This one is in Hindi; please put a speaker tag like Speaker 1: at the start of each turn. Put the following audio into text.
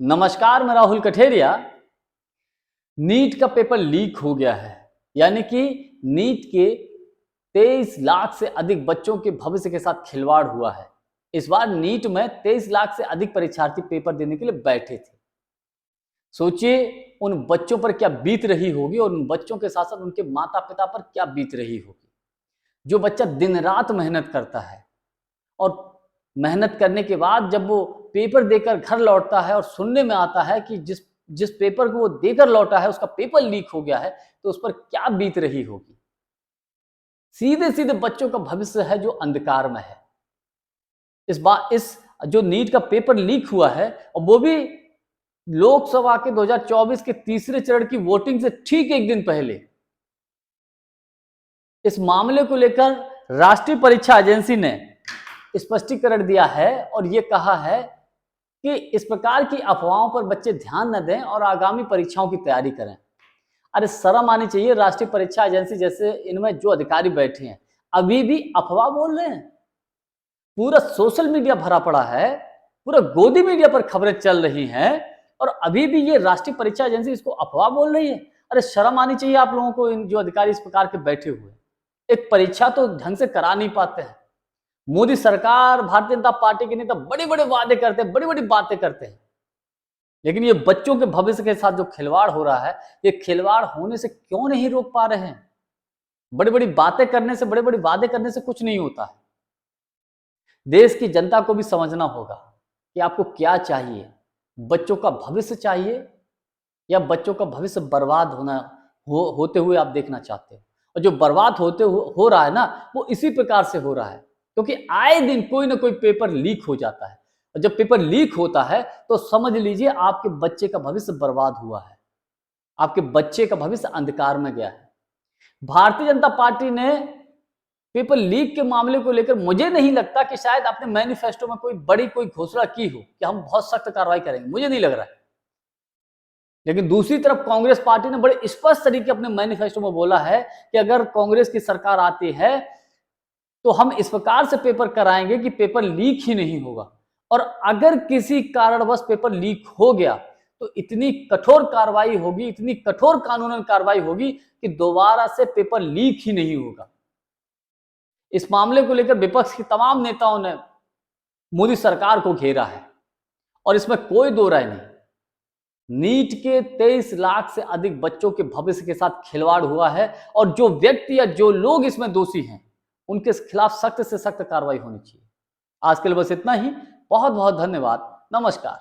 Speaker 1: नमस्कार, मैं राहुल कठेरिया। नीट का पेपर लीक हो गया है, यानी कि नीट के 23 लाख से अधिक बच्चों के भविष्य के साथ खिलवाड़ हुआ है। इस बार नीट में 23 लाख से अधिक परीक्षार्थी पेपर देने के लिए बैठे थे। सोचिए उन बच्चों पर क्या बीत रही होगी और उन बच्चों के साथ साथ उनके माता पिता पर क्या बीत रही होगी। जो बच्चा दिन रात मेहनत करता है और मेहनत करने के बाद जब वो पेपर देकर घर लौटता है और सुनने में आता है कि जिस जिस पेपर को वो देकर लौटा है उसका पेपर लीक हो गया है, तो उस पर क्या बीत रही होगी। सीधे सीधे बच्चों का भविष्य है जो अंधकार में है। इस जो नीट का पेपर लीक हुआ है और वो भी लोकसभा के 2024 के तीसरे चरण की वोटिंग से ठीक एक दिन पहले। इस मामले को लेकर राष्ट्रीय परीक्षा एजेंसी ने स्पष्टीकरण दिया है और ये कहा है कि इस प्रकार की अफवाहों पर बच्चे ध्यान न दें और आगामी परीक्षाओं की तैयारी करें। अरे शर्म आनी चाहिए राष्ट्रीय परीक्षा एजेंसी जैसे इनमें जो अधिकारी बैठे हैं, अभी भी अफवाह बोल रहे हैं। पूरा सोशल मीडिया भरा पड़ा है, पूरा गोदी मीडिया पर खबरें चल रही हैं और अभी भी ये राष्ट्रीय परीक्षा एजेंसी इसको अफवाह बोल रही है। अरे शर्म आनी चाहिए आप लोगों को, इन जो अधिकारी इस प्रकार के बैठे हुए एक परीक्षा तो ढंग से करा नहीं पाते हैं। मोदी सरकार, भारतीय जनता पार्टी के नेता बड़े बड़े वादे करते हैं, बड़ी बड़ी बातें करते हैं, लेकिन ये बच्चों के भविष्य के साथ जो खिलवाड़ हो रहा है, ये खिलवाड़ होने से क्यों नहीं रोक पा रहे हैं। बड़ी बड़ी बातें करने से, बड़े बड़े वादे करने से कुछ नहीं होता है। देश की जनता को भी समझना होगा कि आपको क्या चाहिए। बच्चों का भविष्य चाहिए या बच्चों का भविष्य बर्बाद होते हुए आप देखना चाहते हो। और जो बर्बाद हो रहा है ना, वो इसी प्रकार से हो रहा है क्योंकि आए दिन कोई ना कोई पेपर लीक हो जाता है और जब पेपर लीक होता है तो समझ लीजिए आपके बच्चे का भविष्य बर्बाद हुआ है, आपके बच्चे का भविष्य अंधकार में गया है। भारतीय जनता पार्टी ने पेपर लीक के मामले को लेकर मुझे नहीं लगता कि शायद अपने मैनिफेस्टो में कोई घोषणा की हो कि हम बहुत सख्त कार्रवाई करेंगे, मुझे नहीं लग रहा है। लेकिन दूसरी तरफ कांग्रेस पार्टी ने बड़े स्पष्ट तरीके अपने मैनिफेस्टो में बोला है कि अगर कांग्रेस की सरकार आती है तो हम इस प्रकार से पेपर कराएंगे कि पेपर लीक ही नहीं होगा, और अगर किसी कारणवश पेपर लीक हो गया तो इतनी कठोर कार्रवाई होगी, इतनी कठोर कानूनन कार्रवाई होगी कि दोबारा से पेपर लीक ही नहीं होगा। इस मामले को लेकर विपक्ष के तमाम नेताओं ने मोदी सरकार को घेरा है और इसमें कोई दो राय नहीं। नीट के 23 लाख से अधिक बच्चों के भविष्य के साथ खिलवाड़ हुआ है और जो व्यक्ति या जो लोग इसमें दोषी हैं उनके खिलाफ सख्त से सख्त कार्रवाई होनी चाहिए। आज के लिए बस इतना ही। बहुत बहुत धन्यवाद। नमस्कार।